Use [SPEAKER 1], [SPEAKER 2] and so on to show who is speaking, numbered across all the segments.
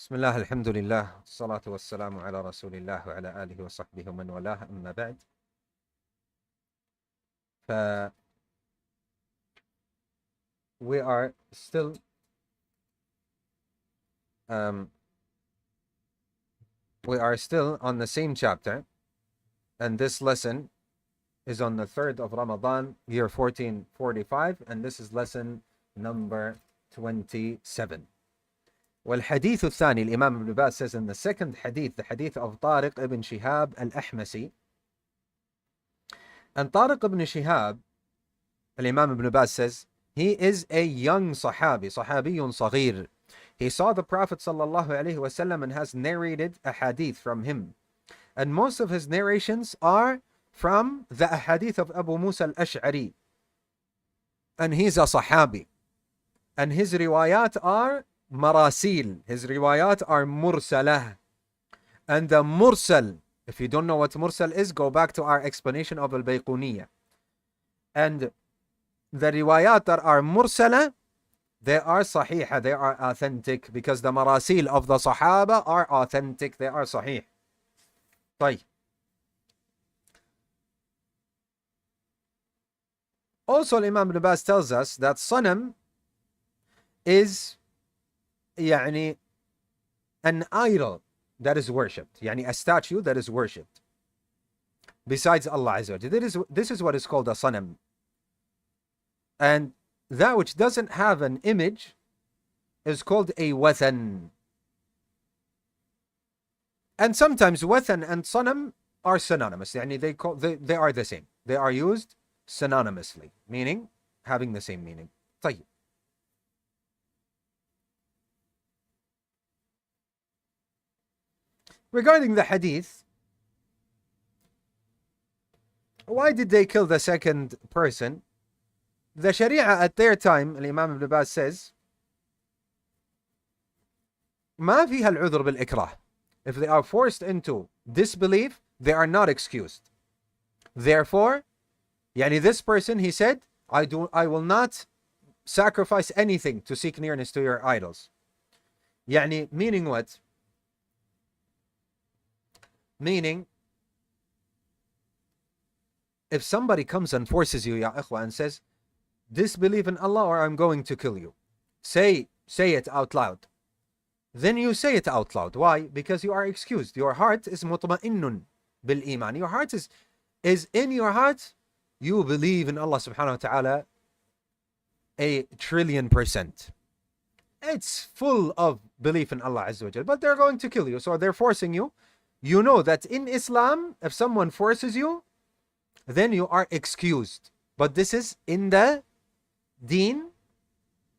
[SPEAKER 1] بسم الله الحمد لله والصلاة والسلام على رسول الله وعلى آله وصحبه ومن والاه أما بعد. We are still on the same chapter, and this lesson is on the 3rd of Ramadan, year 1445, and this is lesson number 27. والحديث الثاني, الإمام ابن باز says in the second hadith, the hadith of Tariq ibn Shihab al-Ahmasi. And Tariq ibn Shihab, الإمام ibn Baz says, he is a young Sahabi, Sahabiyun Saghir. He saw the Prophet sallallahu alaihi wasallam and has narrated a hadith from him. And most of his narrations are from the hadith of Abu Musa al-Ash'ari. And he's a Sahabi. And his riwayat are marasil. His riwayat are mursalah. And the mursal, if you don't know what mursal is, go back to our explanation of al-Bayquniyya. And the riwayat that are mursala, they are sahiha, they are authentic, because the marasil of the Sahaba are authentic, they are sahih. طيب. Also, Imam Ibn Baz tells us that Sanam is يعني an idol that is worshipped, يعني a statue that is worshipped besides Allah Azza wa Jalla. This is what is called a Sanam. And that which doesn't have an image is called a wathan. And sometimes wathan and sanam are synonymous. They are the same. They are used synonymously, meaning having the same meaning. طيب. Regarding the hadith, why did they kill the second person? The Sharia at their time, Imam Ibn Baz says, ما فيها العذر بالإكراه. If they are forced into disbelief, they are not excused. Therefore, this person, he said, I will not sacrifice anything to seek nearness to your idols. Meaning what? Meaning, if somebody comes and forces you, ya ikhwa, and says, disbelieve in Allah or I'm going to kill you, say it out loud. Then you say it out loud. Why? Because you are excused. Your heart is mutma'innun bil iman. Your heart is in your heart, you believe in Allah subhanahu wa ta'ala 1,000,000,000%. It's full of belief in Allah Azza wa Jal, but they're going to kill you, so they're forcing you. You know that in Islam, if someone forces you, then you are excused. But this is in the deen,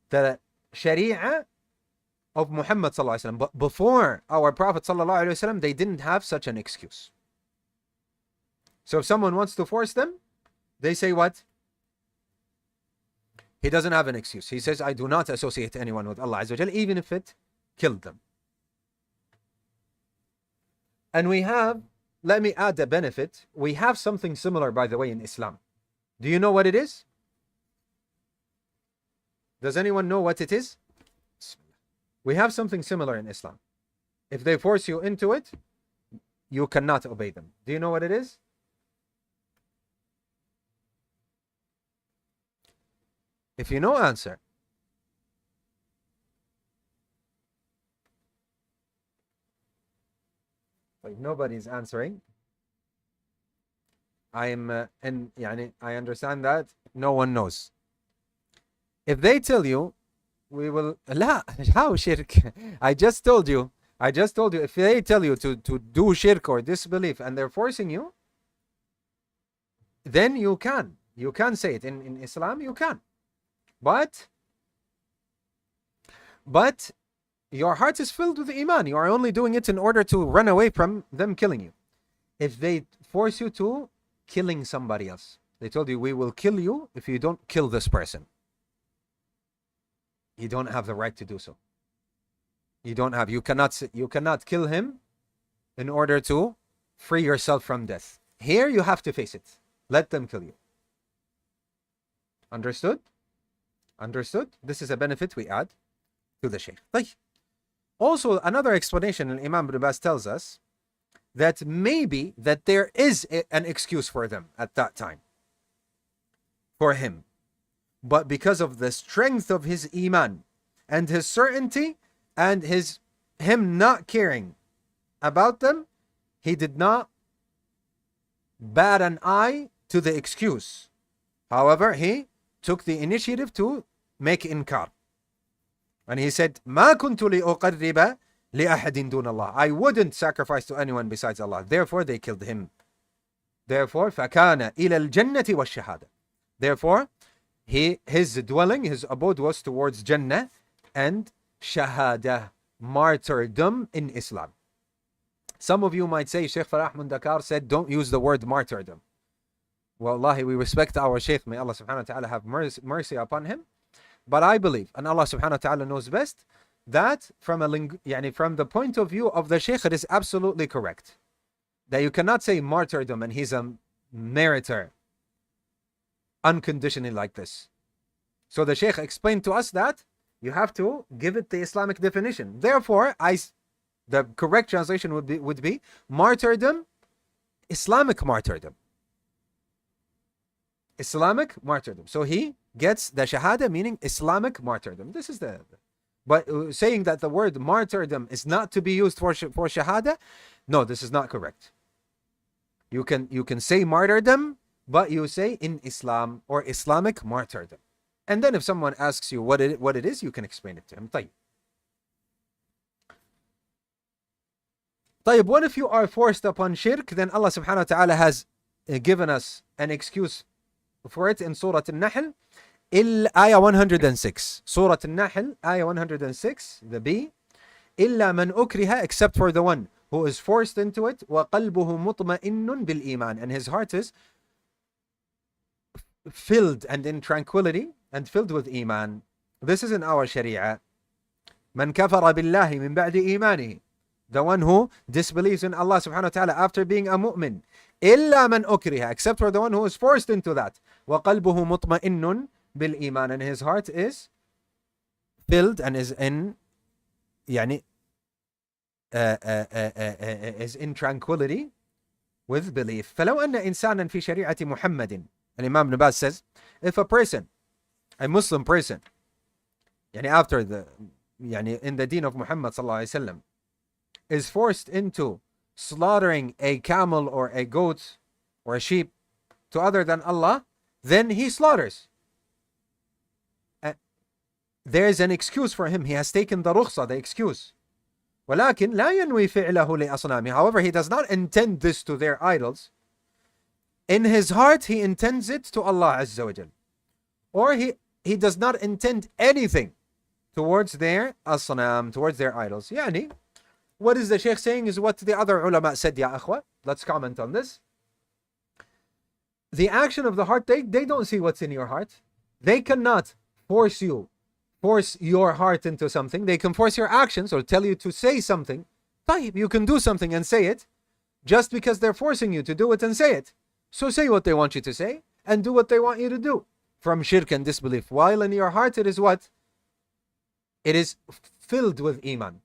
[SPEAKER 1] the Sharia of Muhammad sallallahu alaihi wasallam. But before our Prophet sallallahu alaihi wasallam, they didn't have such an excuse. So if someone wants to force them, they say what? He doesn't have an excuse. He says, I do not associate anyone with Allah Azza wa Jal, even if it killed them. And we have, let me add a benefit. We have something similar, by the way, in Islam. Do you know what it is? Does anyone know what it is? We have something similar in Islam. If they force you into it, you cannot obey them. Do you know what it is? If you know, answer. Like nobody's answering. I understand that no one knows. If they tell you, we will, لا, how shirk? I just told you, if they tell you to do shirk or disbelief and they're forcing you, then you can say it. In Islam, you can. But your heart is filled with iman. You are only doing it in order to run away from them killing you. If they force you to killing somebody else, they told you, we will kill you if you don't kill this person. You don't have the right to do so. You cannot kill him in order to free yourself from death. Here you have to face it. Let them kill you. Understood? This is a benefit we add to the Shaykh. طيب. Also, another explanation, Imam ibn Abbas tells us that maybe that there is an excuse for them at that time, for him. But because of the strength of his iman and his certainty and him not caring about them, he did not bat an eye to the excuse. However, he took the initiative to make inkar. And he said, ما كنت لأقرب لأحد دون الله. I wouldn't sacrifice to anyone besides Allah. Therefore, they killed him. Therefore, فكان إلى الجنة والشهادة. Therefore, his dwelling, his abode was towards Jannah and Shahada, martyrdom in Islam. Some of you might say, Shaykh Farah Mundakar said, don't use the word martyrdom. Wallahi, we respect our Shaykh. May Allah subhanahu wa ta'ala have mercy upon him. But I believe, and Allah subhanahu wa ta'ala knows best, that from the point of view of the Shaykh, it is absolutely correct. That you cannot say martyrdom and he's a martyr unconditionally like this. So the Shaykh explained to us that you have to give it the Islamic definition. Therefore, the correct translation would be martyrdom, Islamic martyrdom. Islamic martyrdom. So he gets the Shahada meaning Islamic martyrdom. This is but saying that the word martyrdom is not to be used for Shahada, no, this is not correct. You can say martyrdom, but you say in Islam or Islamic martyrdom. And then if someone asks you what it is, you can explain it to him. طيب, what if you are forced upon shirk? Then Allah subhanahu wa ta'ala has given us an excuse for it in Surah Al-Nahl, Ayah 106. Surah Al-Nahl, Ayah 106, the B. إِلَّا مَنْ أُكْرِهَ, except for the one who is forced into it, وَقَلْبُهُ مُطْمَئِنٌ بِالْإِيمَانِ, and his heart is filled and in tranquility and filled with iman. This is in our Sharia. مَنْ كَفَرَ بِاللَّهِ مِنْ بَعْدِ إِيمَانِهِ, the one who disbelieves in Allah subhanahu wa ta'ala after being a mu'min. إِلَّا مَنْ أُكْرِهَ, except for the one who is forced into that. وَقَلْبُهُ مُطْمَئِنٌ بِالْإِيمَانِ, and his heart is filled and is in is in tranquility with belief. فلو أن إنسانا في شريعة محمد, and Imam ibn Abbas says, if a person, a Muslim person, after in the deen of Muhammad sallallahu alaihi wasallam, is forced into slaughtering a camel or a goat or a sheep to other than Allah, then he slaughters. There is an excuse for him. He has taken the rukhsa, the excuse. ولكن لا ينوي فعله لأصنامه. However, he does not intend this to their idols. In his heart, he intends it to Allah Azza wa Jal. Or he does not intend anything towards their asnam, towards their idols. What is the Shaykh saying is what the other ulama said, ya akhwa. Let's comment on this. The action of the heart, they don't see what's in your heart. They cannot force your heart into something. They can force your actions or tell you to say something. You can do something and say it just because they're forcing you to do it and say it. So say what they want you to say and do what they want you to do from shirk and disbelief. While in your heart, it is what? It is filled with iman.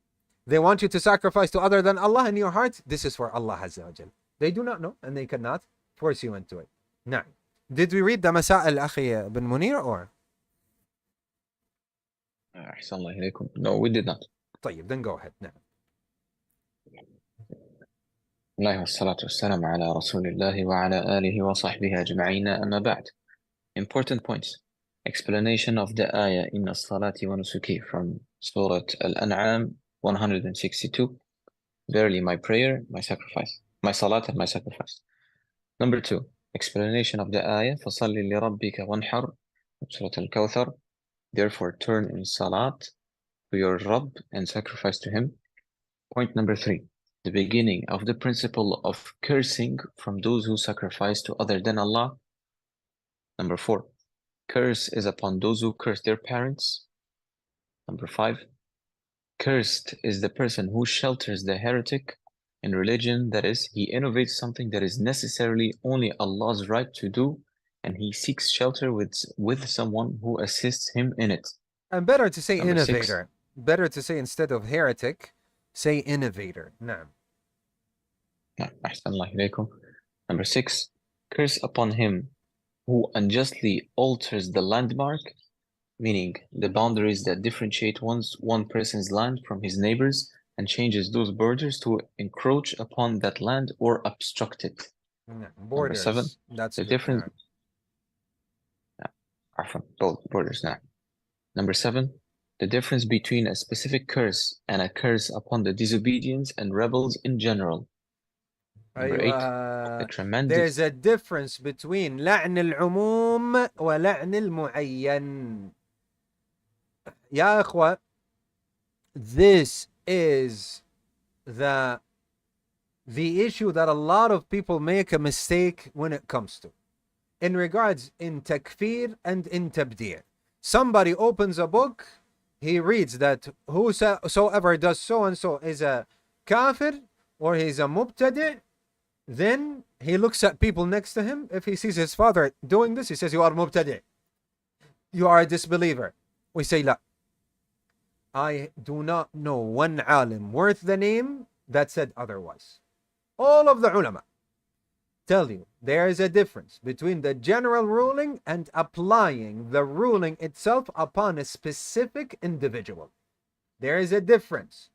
[SPEAKER 1] They want you to sacrifice to other than Allah. In your heart, this is for Allah Azza wa Jal. They do not know and they cannot force you into it. Now, did we read the Masa'il Akhi bin Munir or?
[SPEAKER 2] أحسن الله إليكم. No, we did not.
[SPEAKER 1] طيب, then go ahead. نعم.
[SPEAKER 2] الله والصلاة والسلام على رسول الله وعلى آله وصحبه أجمعين أما بعد. Important points. Explanation of the ayah إن الصلاة ونسكي from Surah Al-An'am 162. Verily my prayer, my sacrifice. My salat and my sacrifice. Number 2. Explanation of the ayah فصل لربك وانحر Surah Al-Kawthar. Therefore turn in salat to your Rabb and sacrifice to him. Point number 3. The beginning of the principle of cursing from those who sacrifice to other than Allah. Number 4. Curse is upon those who curse their parents. Number 5. Cursed is the person who shelters the heretic in religion, that is, he innovates something that is necessarily only Allah's right to do, and he seeks shelter with someone who assists him in it.
[SPEAKER 1] And better to say
[SPEAKER 2] Number
[SPEAKER 1] innovator.
[SPEAKER 2] 6.
[SPEAKER 1] better to say instead of heretic, say innovator. نعم.
[SPEAKER 2] أحسن الله إليكم. Number 6, curse upon him who unjustly alters the landmark, meaning the boundaries that differentiate one person's land from his neighbor's and changes those borders to encroach upon that land or obstruct it.
[SPEAKER 1] نعم.
[SPEAKER 2] Number 7,
[SPEAKER 1] Borders. That's
[SPEAKER 2] the
[SPEAKER 1] good.
[SPEAKER 2] difference.
[SPEAKER 1] نعم.
[SPEAKER 2] Both borders now. Number 7, the difference between a specific curse and a curse upon the disobedience and rebels in general. Number 8, the tremendous.
[SPEAKER 1] There's a difference between لعن العموم ولعن المعين. يا إخوة, this is the issue that a lot of people make a mistake when it comes to. In regards in takfir and in tabdi'. Somebody opens a book, he reads that whosoever does so and so is a kafir or he's a mubtadi'. Then he looks at people next to him. If he sees his father doing this, he says, you are mubtadi'. You are a disbeliever. We say, la. I do not know one alim worth the name that said otherwise. All of the ulama tell you there is a difference between the general ruling and applying the ruling itself upon a specific individual. There is a difference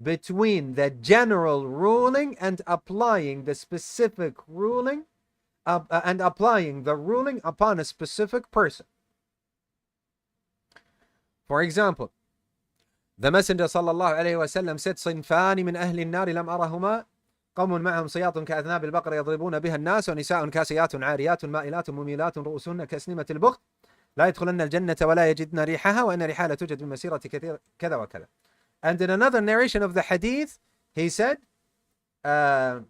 [SPEAKER 1] between the general ruling and applying the specific ruling and applying the ruling upon a specific person. For example, the Messenger sallallahu alayhi wasallam said, صنفان من أهل النار لم أرهما قوم معهم صياط كأذناب البقر يضربون بها الناس ونساء كاسيات عاريات مائلات مميلات رؤوسهن كأسنمة البخت لا يدخلن الجنة ولا يجدن ريحها وأن ريحها لا توجد بمسيرة كذا وكذا. And in another narration of the hadith, he said, على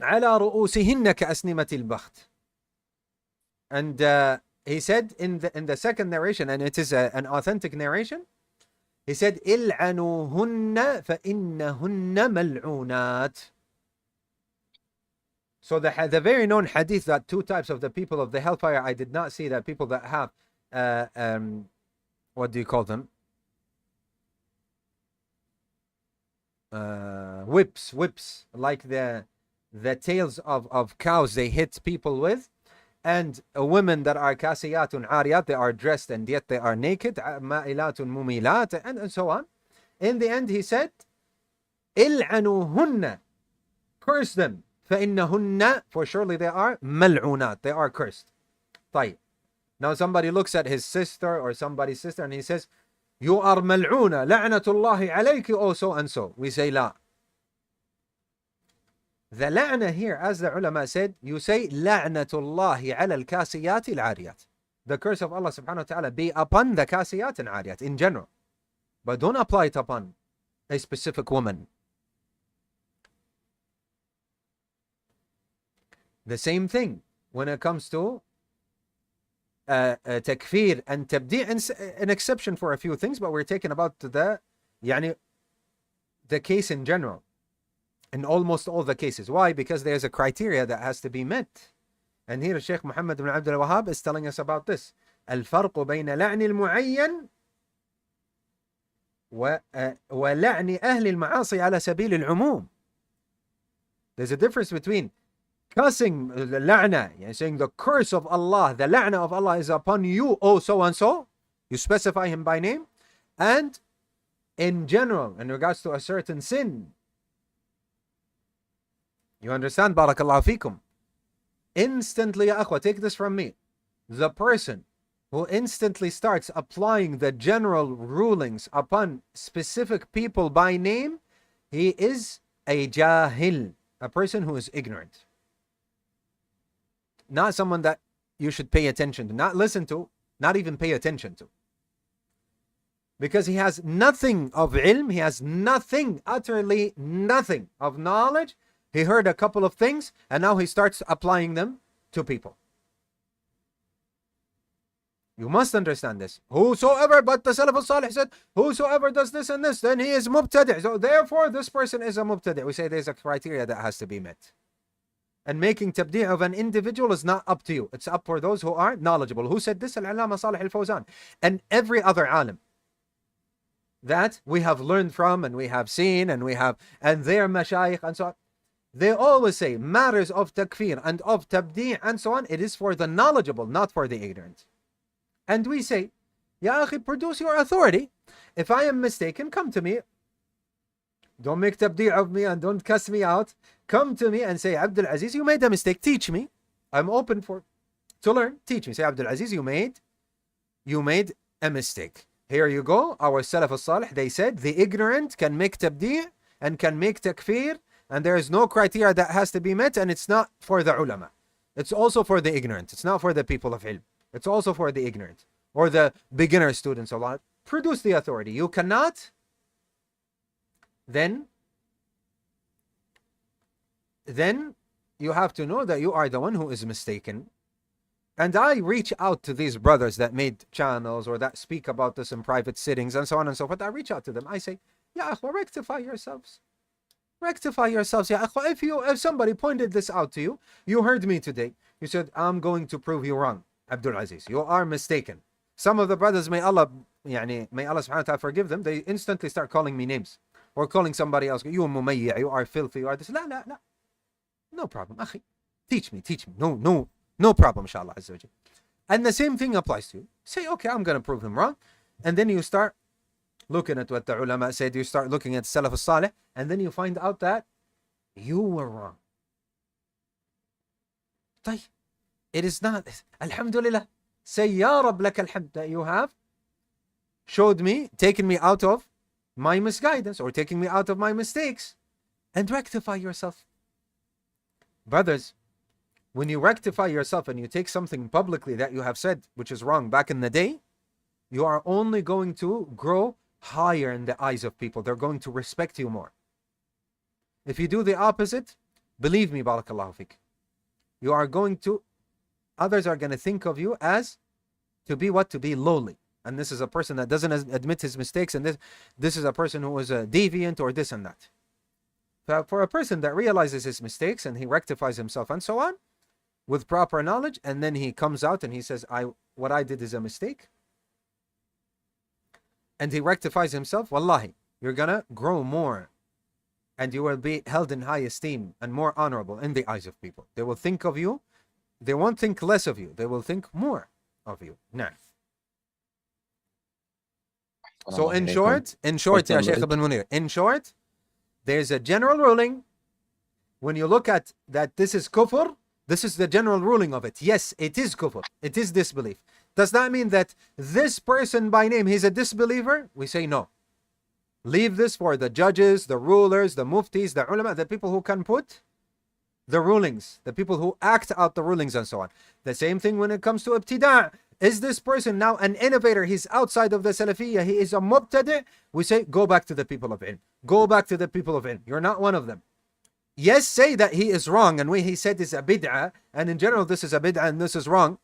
[SPEAKER 1] رؤوسهن كأسنمة البخت. And he said in the second narration, and it is an authentic narration, he said, إلعنوهن فإنهن ملعونات. So the very known hadith that two types of the people of the hellfire, I did not see that people that have, what do you call them? Whips, like the tails of cows they hit people with. And women that are kasiyatun ariyat, they are dressed and yet they are naked, ma'ilatun mumilat, and so on. In the end, he said, il'anuhunna, curse them, فإنهن, for surely they are mal'unat, they are cursed. طيب. Now somebody looks at his sister or somebody's sister and he says, you are mal'una, la'natullahi alayki, oh so and so. We say, la. The la'na here, as the ulama said, you say la'natullahi ala al-kasiyati al-ariyat. The curse of Allah subhanahu wa ta'ala be upon the kasiyat and ariyat in general. But don't apply it upon a specific woman. The same thing when it comes to takfir and tabdi', an exception for a few things, but we're talking about the case in general. In almost all the cases. Why? Because there's a criteria that has to be met. And here Sheikh Muhammad ibn Abdul Wahhab is telling us about this. الفرق بين لعن المعين ولعن أهل المعاصي على سبيل العموم. There's a difference between cursing the la'na, saying the curse of Allah, the la'na of Allah is upon you, oh so and so. You specify him by name. And in general, in regards to a certain sin. You understand? Barakallahu fikum. Instantly, ya akhwa, take this from me. The person who instantly starts applying the general rulings upon specific people by name, he is a jahil, a person who is ignorant. Not someone that you should pay attention to, not listen to, not even pay attention to. Because he has nothing of ilm, he has nothing, utterly nothing of knowledge. He heard a couple of things and now he starts applying them to people. You must understand this. Whosoever, but the Salaf al-Salih said, whosoever does this and this, then he is mubtadi'. So therefore, this person is a mubtadi'. We say there's a criteria that has to be met. And making tabdi' of an individual is not up to you. It's up for those who are knowledgeable. Who said this? Al-Allama Salih al-Fawzan. And every other alim. that we have learned from and we have seen and their mashayikh and so on. They always say matters of takfir and of tabdi' and so on, it is for the knowledgeable, not for the ignorant. And we say, Ya akhi, produce your authority. If I am mistaken, come to me. Don't make tabdi' of me and don't cuss me out. Come to me and say, AbdulAziz, you made a mistake. Teach me. I'm open to learn. Teach me. Say, AbdulAziz, you made a mistake. Here you go. Our Salaf al-Salih, they said, the ignorant can make tabdi' and can make takfir, and there is no criteria that has to be met, and it's not for the ulama. It's also for the ignorant. It's not for the people of ilm. It's also for the ignorant or the beginner students. Allah, produce the authority. You cannot, then you have to know that you are the one who is mistaken. And I reach out to these brothers that made channels or that speak about this in private sittings and so on and so forth. I reach out to them. I say, Ya akhwa, rectify yourselves. Rectify yourselves. Ya akhwa, if somebody pointed this out to you, you heard me today. You said, I'm going to prove you wrong, AbdulAziz. You are mistaken. Some of the brothers, may Allah subhanahu wa ta'ala forgive them, they instantly start calling me names. Or calling somebody else, you mumayya, you are filthy, you are this. La. No problem, akhi. Teach me. No problem, inshallah azza wa jal. And the same thing applies to you. Say, okay, I'm going to prove him wrong. And then you start looking at what the ulama said. You start looking at Salaf al-Salih. And then you find out that you were wrong. It is not. Alhamdulillah. Say, Ya Rab lak alhamd, that you have showed me, taken me out of my misguidance or taking me out of my mistakes, and rectify yourself. Brothers, when you rectify yourself and you take something publicly that you have said which is wrong back in the day, you are only going to grow higher in the eyes of people. They're going to respect you more. If you do the opposite, believe me, barakallahu fik, others are going to think of you as to be lowly. And this is a person that doesn't admit his mistakes, and this is a person who is a deviant or this and that. For a person that realizes his mistakes and he rectifies himself and so on, with proper knowledge, and then he comes out and he says, what I did is a mistake, and he rectifies himself, wallahi, you're gonna grow more, and you will be held in high esteem and more honorable in the eyes of people. They will think of you, they won't think less of you, they will think more of you. Nah. So in short, Ya Shaykh ibn Munir, in short, there's a general ruling. When you look at that this is kufr, this is the general ruling of it. Yes, it is kufr. It is disbelief. Does that mean that this person by name, he's a disbeliever? We say no. Leave this for the judges, the rulers, the muftis, the ulama, the people who can put the rulings, the people who act out the rulings and so on. The same thing when it comes to ibtida'. Is this person now an innovator? He's outside of the Salafiyya. He is a mubtadi'. We say, go back to the people of ilm. Go back to the people of ilm. You're not one of them. Yes, say that he is wrong and he said is a bid'ah, and in general this is a bid'ah and this is wrong.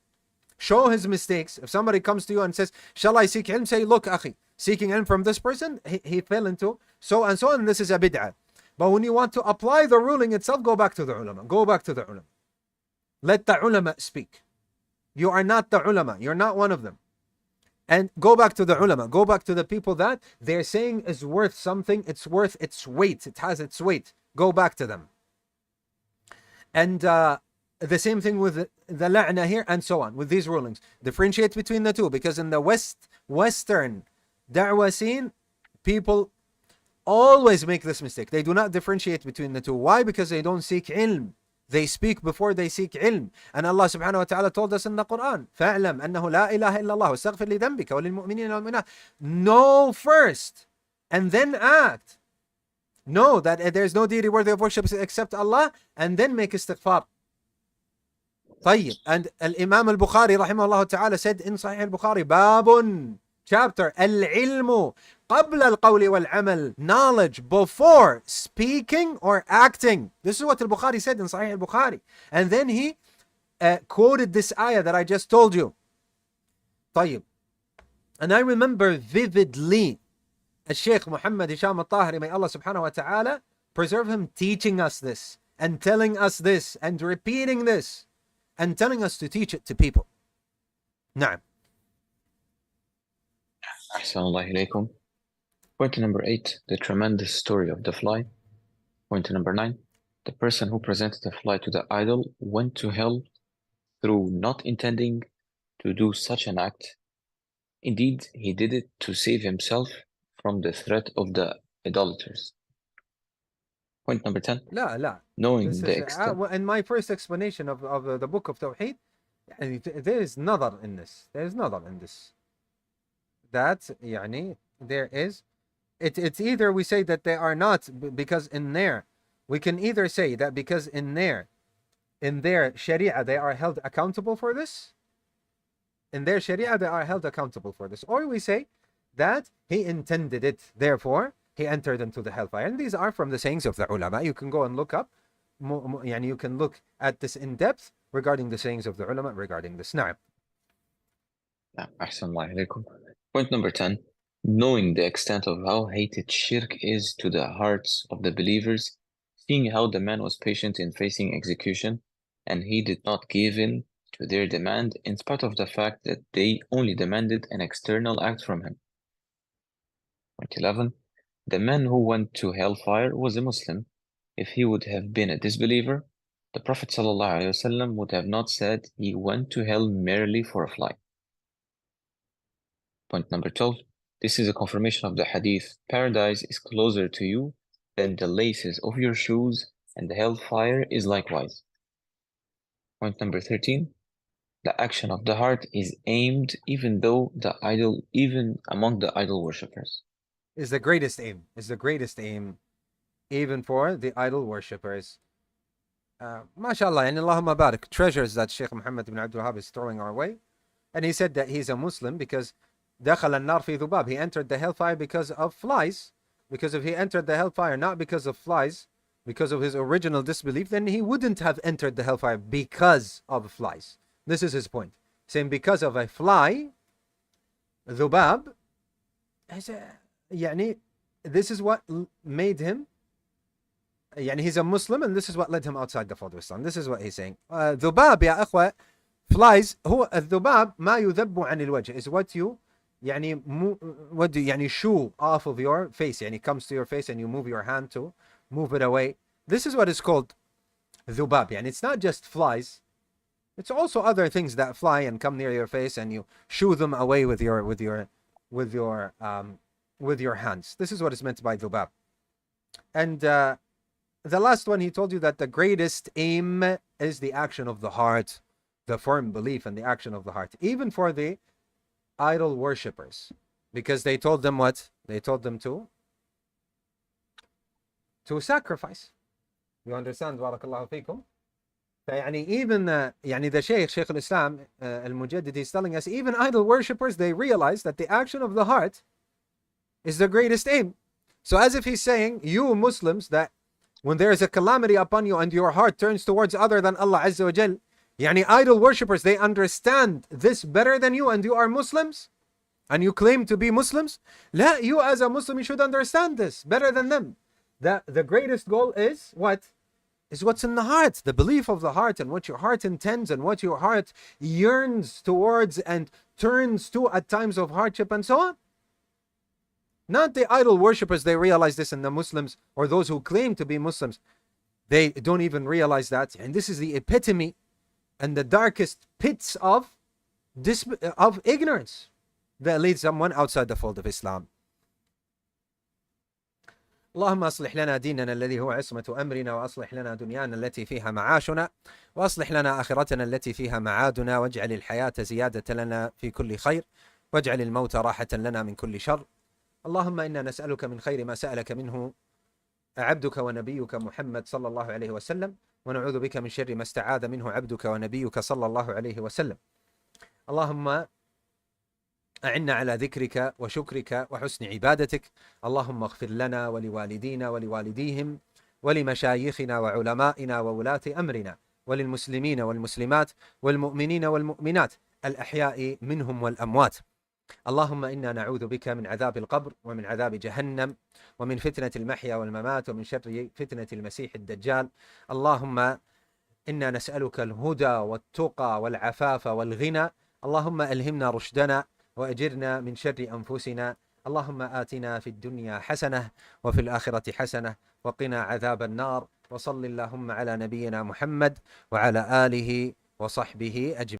[SPEAKER 1] Show his mistakes. If somebody comes to you and says, shall I seek ilm? Say, look, akhi, seeking ilm from this person, he fell into so and so, and this is a bid'ah. But when you want to apply the ruling itself, go back to the ulama. Go back to the ulama. Let the ulama speak. You are not the ulama. You're not one of them. And go back to the ulama. Go back to the people that they're saying is worth something. It's worth its weight. It has its weight. Go back to them. And the same thing with the la'na here and so on, with these rulings. Differentiate between the two, because in the Western da'wah scene, people always make this mistake. They do not differentiate between the two. Why? Because they don't seek ilm. They speak before they seek ilm. And Allah subhanahu wa ta'ala told us in the Quran, فَاعْلَمْ أَنَّهُ لَا إِلَهَ إِلَّا اللَّهُ وَاسْتَغْفِرْ لِذَنْبِكَ وَلِلْمُؤْمِنِينَ وَالْمُؤْمِنَاتِ. Know first and then act. Know that there is no deity worthy of worship except Allah, and then make istighfar. طيب. And Imam al-Bukhari rahimahullah ta'ala said in Sahih al-Bukhari, Babun, chapter, al-ilmu qabla al-qawli wal-amal, knowledge before speaking or acting. This is what al-Bukhari said in Sahih al-Bukhari. And then he quoted this ayah that I just told you. طيب. And I remember vividly Sheikh Muhammad Hisham al-Tahiri, may Allah subhanahu wa ta'ala preserve him, teaching us this and telling us this and repeating this and telling us to teach it to people. نعم.
[SPEAKER 2] أحسن الله إليكم. Point number 8, the tremendous story of the fly. Point number 9, the person who presented the fly to the idol went to hell through not intending to do such an act. Indeed, he did it to save himself from the threat of the idolaters. Point number 10,
[SPEAKER 1] لا
[SPEAKER 2] knowing
[SPEAKER 1] this
[SPEAKER 2] the
[SPEAKER 1] is
[SPEAKER 2] extent.
[SPEAKER 1] in my first explanation of the book of Tawheed, there is nadar in this. There is nadar in this. That يعني there is. It's either we say that they are not because in there, we can either say that because in their Sharia they are held accountable for this. In their Sharia they are held accountable for this, or we say that he intended it, therefore he entered into the hellfire. And these are from the sayings of the ulama. You can go and look up, يعني you can look at this in depth regarding the sayings of the ulama regarding this. Na'am.
[SPEAKER 2] أحسن الله إليكم. Point number 10, knowing the extent of how hated shirk is to the hearts of the believers, seeing how the man was patient in facing execution, and he did not give in to their demand in spite of the fact that they only demanded an external act from him. Point 11, the man who went to hellfire was a Muslim. If he would have been a disbeliever, the Prophet ﷺ would have not said he went to hell merely for a fly. Point number 12, this is a confirmation of the hadith, paradise is closer to you than the laces of your shoes, and the hellfire is likewise. Point number 13, the action of the heart is aimed even among the idol worshippers.
[SPEAKER 1] Is the greatest aim. Is the greatest aim even for the idol worshippers. MashaAllah, and Allahumma barak, treasures that Shaykh Muhammad ibn Abdul Wahhab is throwing our way. And he said that he's a Muslim because دخل النار في ذباب. He entered the hellfire because of flies. Because if he entered the hellfire not because of flies, because of his original disbelief, then he wouldn't have entered the hellfire because of flies. This is his point. Saying because of a fly, ذباب, يعني this is what made him, يعني he's a Muslim and this is what led him outside the fold of Islam. This is what he's saying. ذباب يا أخوة, flies, هو الذباب ما يذب عن الوجه, is what you what do يعني shoo off of your face, يعني comes to your face and you move your hand to move it away. This is what is called ذباب. يعني it's not just flies, it's also other things that fly and come near your face and you shoo them away with your hands. This is what is meant by ذباب. And the last one, he told you that the greatest aim is the action of the heart, the firm belief and the action of the heart, even for the idol worshippers, because they told them what? They told them to sacrifice. You understand? Barakallahu feekum. يعني even يعني the Shaykh al-Islam al-Mujaddid is telling us even idol worshippers, they realize that the action of the heart is the greatest aim. So as if he's saying, you Muslims, that when there is a calamity upon you and your heart turns towards other than Allah Azza wa Jal, yani idol worshippers, they understand this better than you, and you are Muslims and you claim to be Muslims. La, you as a Muslim, you should understand this better than them. That the greatest goal is what? Is what's in the heart, the belief of the heart and what your heart intends and what your heart yearns towards and turns to at times of hardship and so on. Not the idol worshippers, they realize this, and the Muslims or those who claim to be Muslims, they don't even realize that. And this is the epitome and the darkest pits of ignorance that leads someone outside the fold of Islam. اللهم أصلح لنا ديننا الذي هو عصمة أمرنا، وأصلح لنا دنيانا التي فيها معاشنا، وأصلح لنا آخرتنا التي فيها معادنا، واجعل الحياة زيادة لنا في كل خير، واجعل الموت راحة لنا من كل شر. اللهم إنا نسألك من خير ما سألك منه عبدك ونبيك محمد صلى الله عليه وسلم، ونعوذ بك من شر ما استعاذ منه عبدك ونبيك صلى الله عليه وسلم. اللهم أعنا على ذكرك وشكرك وحسن عبادتك. اللهم اغفر لنا ولوالدينا ولوالديهم ولمشايخنا وعلمائنا وولاة أمرنا وللمسلمين والمسلمات والمؤمنين والمؤمنات الأحياء منهم والأموات. اللهم إنا نعوذ بك من عذاب القبر ومن عذاب جهنم ومن فتنة المحيا والممات ومن شر فتنة المسيح الدجال. اللهم إنا نسألك الهدى والتقى والعفاف والغنى. اللهم ألهمنا رشدنا وأجرنا من شر أنفسنا. اللهم آتنا في الدنيا حسنة وفي الآخرة حسنة وقنا عذاب النار. وصل اللهم على نبينا محمد وعلى آله وصحبه أجمعين.